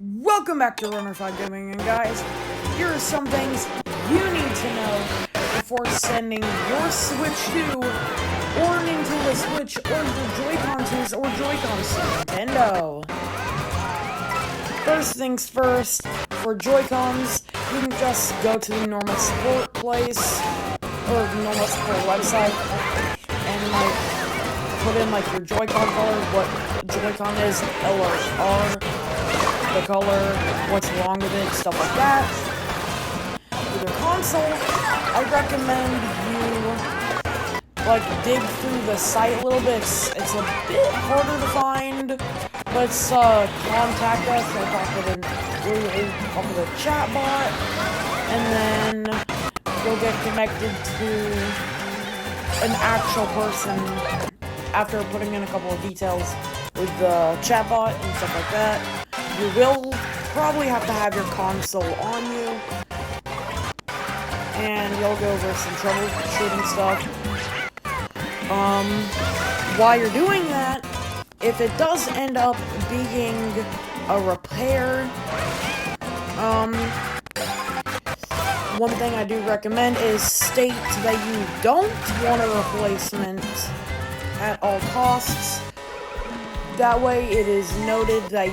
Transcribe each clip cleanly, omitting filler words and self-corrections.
Welcome back to Runner5 Gaming, and guys, here are some things you need to know before sending your Switch 2 or Nintendo Switch or your Joy-Con 2s or Joy-Cons to Nintendo. First things first, for Joy-Cons, you can just go to the normal support place, or the normal support website, and put in your Joy-Con color, what Joy-Con is, L or R, the color, what's wrong with it, stuff like that. With your console, I recommend you dig through the site a little bit. It's a bit harder to find, but it's contact us or talk with a chat bot, and then you'll get connected to an actual person after putting in a couple of details with the chatbot and stuff like that. You will probably have to have your console on you, and you'll go over some troubleshooting stuff. While you're doing that, if it does end up being a repair, one thing I do recommend is state that you don't want a replacement at all costs. That way it is noted that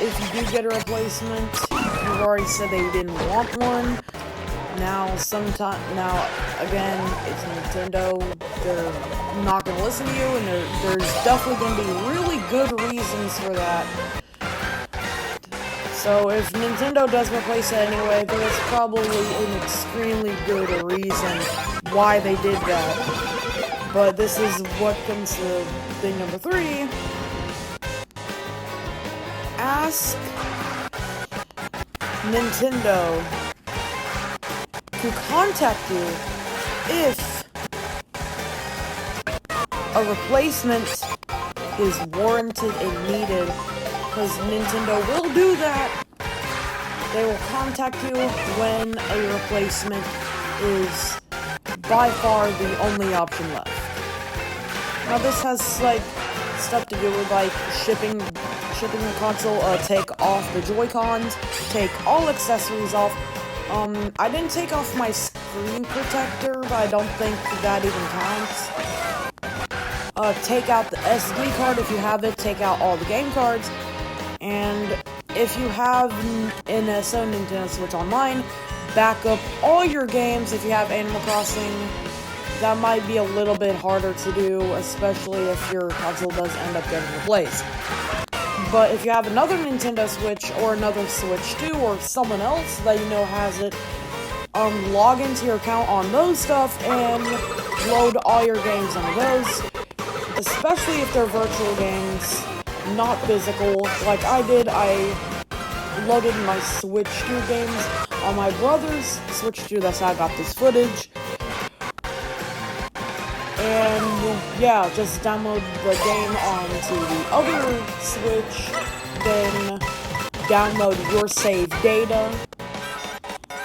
if you do get a replacement, you've already said that you didn't want one. Now, again, it's Nintendo. They're not going to listen to you, and there's definitely going to be really good reasons for that. So if Nintendo does replace it anyway, there's probably an extremely good reason why they did that. But this is what comes to thing number 3. Ask Nintendo to contact you if a replacement is warranted and needed, because Nintendo will do that. They will contact you when a replacement is by far the only option left. Now this has stuff to do with shipping the console, take off the Joy-Cons, take all accessories off. I didn't take off my screen protector, but I don't think that even counts. Take out the SD card if you have it, take out all the game cards, and if you have an Nintendo Switch Online, back up all your games if you have Animal Crossing. That might be a little bit harder to do, especially if your console does end up getting replaced. But if you have another Nintendo Switch or another Switch 2 or someone else that you know has it, log into your account on those stuff and load all your games on those, especially if they're virtual games, not physical. Like I did, I loaded my Switch 2 games on my brother's Switch 2, that's how I got this footage. And yeah, just download the game onto the other Switch, then download your saved data.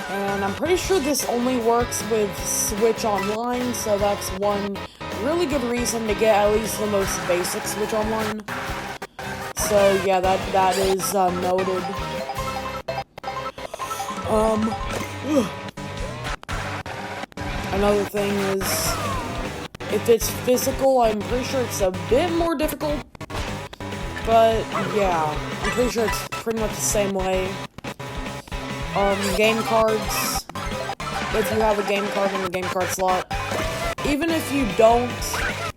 And I'm pretty sure this only works with Switch Online, so that's one really good reason to get at least the most basic Switch Online. So yeah, that is noted. Another thing is, if it's physical, I'm pretty sure it's a bit more difficult, but yeah, I'm pretty sure it's pretty much the same way. Game cards, if you have a game card in the game card slot, even if you don't,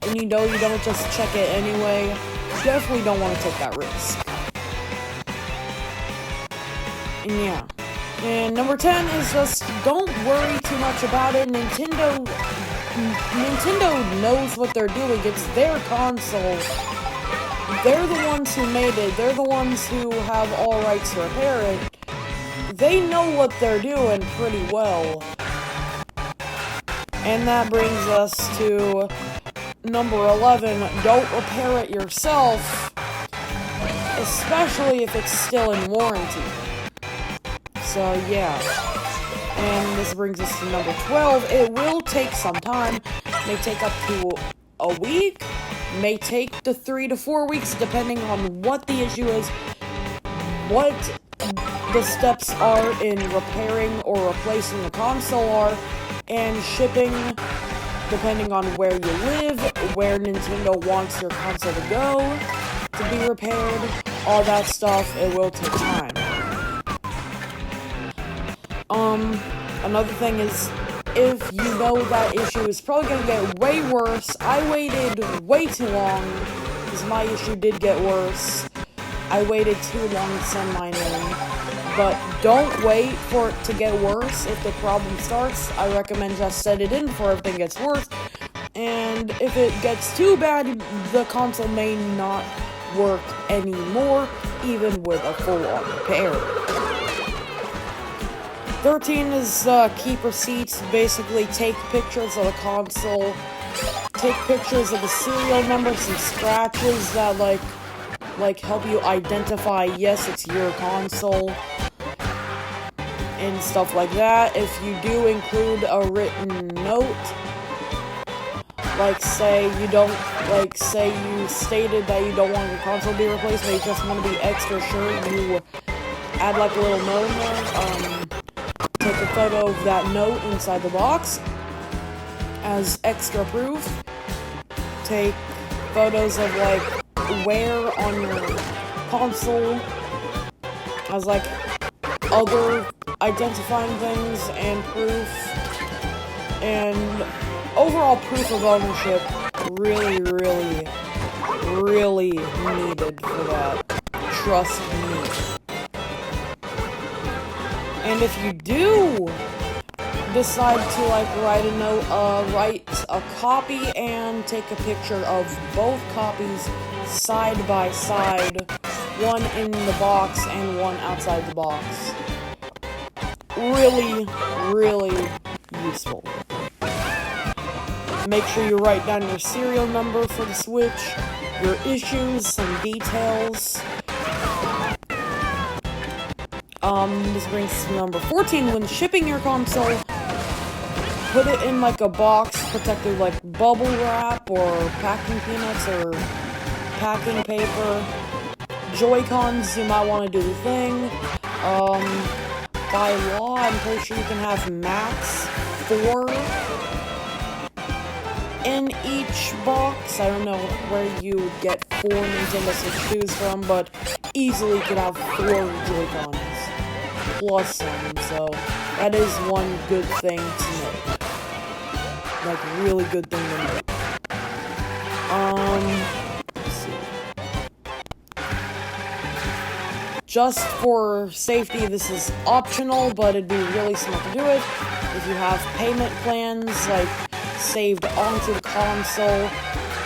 and you know you don't just check it anyway, you definitely don't want to take that risk. And yeah. And number 10 is just, don't worry too much about it. Nintendo knows what they're doing. It's their console. They're the ones who made it. They're the ones who have all rights to repair it. They know what they're doing pretty well. And that brings us to number 11. Don't repair it yourself, especially if it's still in warranty. So yeah. And this brings us to number 12. It will take some time. It may take up to a week. May take to 3 to 4 weeks, depending on what the issue is. what the steps are in repairing or replacing the console are, and shipping, depending on where you live, where Nintendo wants your console to go to be repaired, all that stuff. It will take time. Another thing is, if you know that issue is probably gonna get way worse, I waited way too long, because my issue did get worse. I waited too long to send mine in. But don't wait for it to get worse if the problem starts. I recommend just set it in before everything gets worse. And if it gets too bad, the console may not work anymore, even with a full-on repair. 13 is keep receipts. Basically, take pictures of the console, take pictures of the serial number, some scratches that like help you identify, yes, it's your console, and stuff like that. If you do include a written note, say you stated that you don't want your console to be replaced, but you just want to be extra sure, you add like a little note in there. Take a photo of that note inside the box as extra proof. Take photos of like wear on your console as like other identifying things and proof, and overall proof of ownership really needed for that. Trust me. And if you do decide to write a copy and take a picture of both copies side by side, one in the box and one outside the box. Really useful. Make sure you write down your serial number for the Switch, your issues, some details. This brings us to number 14. When shipping your console, put it in like a box protected like bubble wrap or packing peanuts or packing paper. Joy-Cons, you might want to do the thing. By law, I'm pretty sure you can have max 4 in each box. I don't know where you would get 4 Nintendo Switch 2s from, but easily could have 4 Joy-Cons. Plus some, so that is one good thing to note. Like, really good thing to note. Let's see. Just for safety, this is optional, but it'd be really smart to do it. If you have payment plans, like, saved onto the console,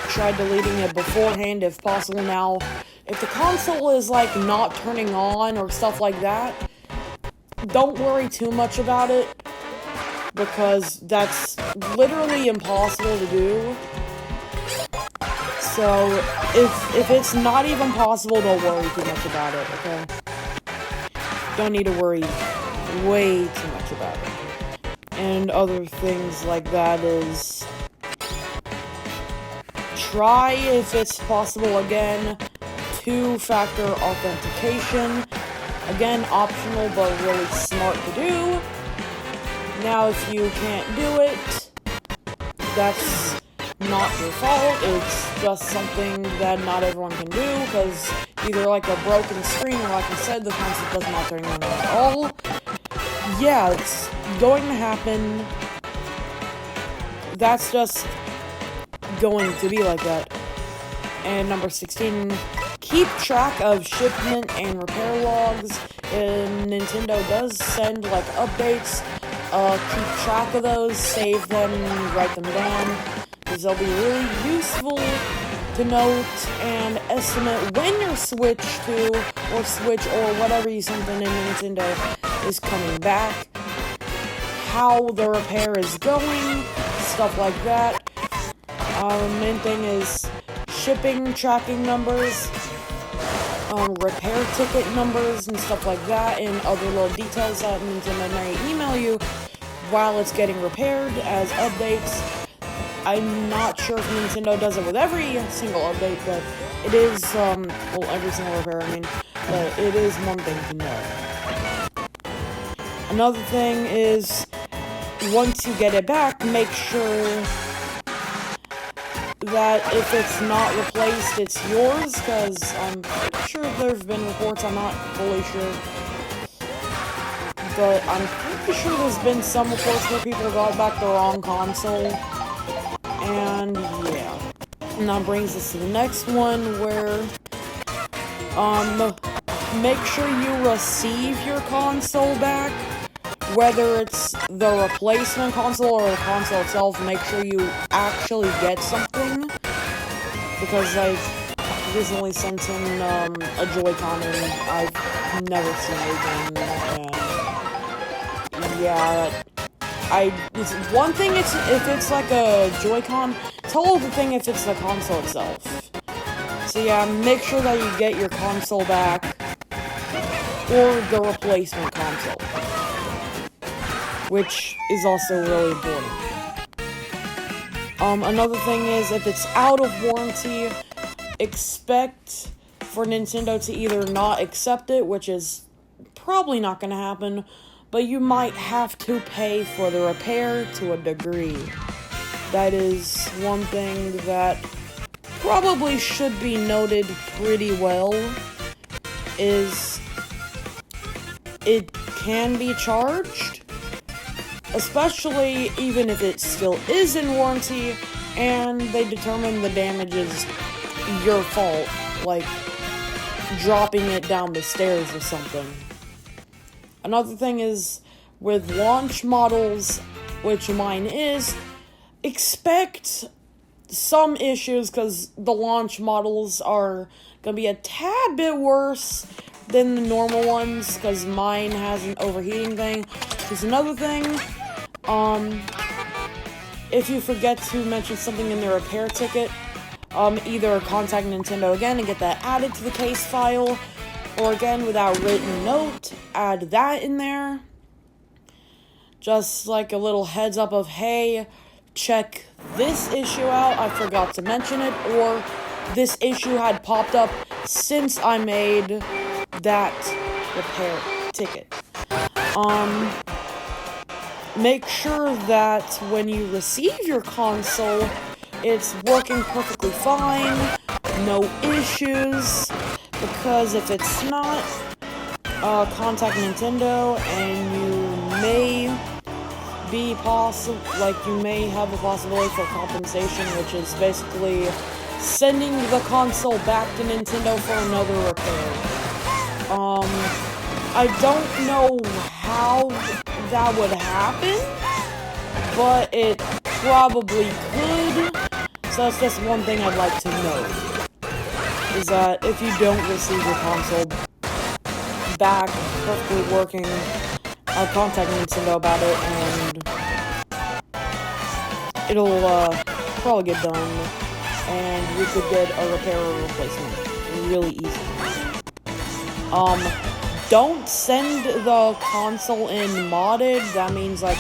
try deleting it beforehand if possible. Now, if the console is, like, not turning on or stuff like that, don't worry too much about it, because that's literally impossible to do. So, if it's not even possible, don't worry too much about it, okay? Don't need to worry way too much about it. And other things like that is, try, if it's possible again, 2-factor authentication. Again, optional, but really smart to do. Now, if you can't do it, that's not your fault. It's just something that not everyone can do, because either like a broken screen, or like I said, the console does not turn on at all. Yeah, it's going to happen. That's just going to be like that. And number 16, keep track of shipment and repair logs. And Nintendo does send like updates. Keep track of those, save them, write them down, because they'll be really useful to note and estimate when your Switch 2 or Switch or whatever you sent in Nintendo is coming back, how the repair is going, stuff like that. Main thing is shipping tracking numbers, repair ticket numbers and stuff like that, and other little details that Nintendo may email you while it's getting repaired as updates. I'm not sure if Nintendo does it with every single update, but it is, well, every single repair, I mean. but it is one thing to know. Another thing is, once you get it back, make sure that if it's not replaced, it's yours, because I'm pretty sure there's been reports, I'm not fully sure, but I'm pretty sure there's been some reports where people got back the wrong console, and yeah. And that brings us to the next one, where, make sure you receive your console back, whether it's the replacement console or the console itself. Make sure you actually get something, because I've recently sent in, a Joy-Con, and I've never seen anything, and, yeah, it's one thing if it's like a Joy-Con, it's a whole other thing if it's the console itself. So yeah, make sure that you get your console back, or the replacement console, which is also really important. Another thing is, if it's out of warranty, expect for Nintendo to either not accept it, which is probably not going to happen, but you might have to pay for the repair to a degree. That is one thing that probably should be noted pretty well, is it can be charged, especially even if it still is in warranty, and they determine the damage is your fault, like dropping it down the stairs or something. Another thing is, with launch models, which mine is, expect some issues, because the launch models are gonna be a tad bit worse than the normal ones, because mine has an overheating thing. There's another thing, if you forget to mention something in the repair ticket, either contact Nintendo again and get that added to the case file, or again, without written note, add that in there. Just like a little heads up of, hey, check this issue out, I forgot to mention it, or this issue had popped up since I made that repair ticket. Make sure that when you receive your console, it's working perfectly fine, no issues, because if it's not, contact Nintendo, and you may you may have a possibility for compensation, which is basically sending the console back to Nintendo for another repair. I don't know how that would happen, but it probably could, so that's just one thing I'd like to know, is that if you don't receive your console back perfectly working, I'll contact Nintendo about it, and it'll probably get done, and we could get a repair or replacement really easy. Don't send the console in modded. That means, like,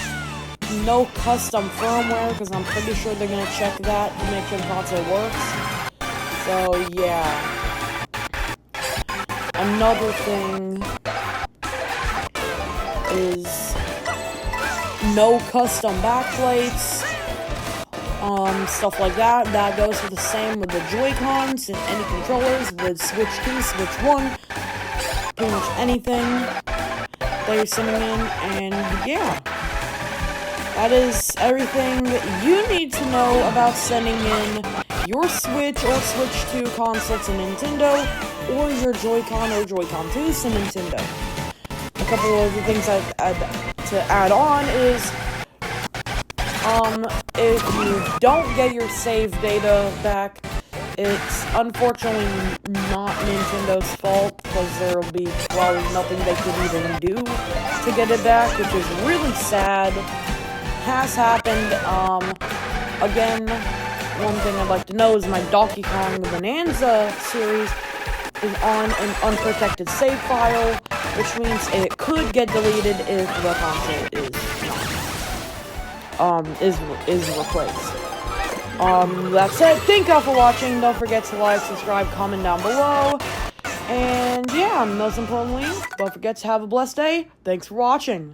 no custom firmware, because I'm pretty sure they're gonna check that to make sure the console works. So yeah. Another thing is no custom backplates, stuff like that. That goes for the same with the Joy-Cons and any controllers, with Switch 2, Switch 1, pretty much anything that you're sending in, and yeah. That is everything you need to know about sending in your Switch or Switch 2 console to Nintendo, or your Joy-Con or Joy-Con 2 to Nintendo. A couple of the things to add on is, if you don't get your save data back, it's unfortunately not Nintendo's fault, because there will be probably nothing they could even do to get it back, which is really sad. Has happened. Again, one thing I'd like to know is my Donkey Kong Bonanza series is on an unprotected save file, which means it could get deleted if the console is replaced. That said, thank y'all for watching. Don't forget to like, subscribe, comment down below. And yeah, most importantly, don't forget to have a blessed day. Thanks for watching.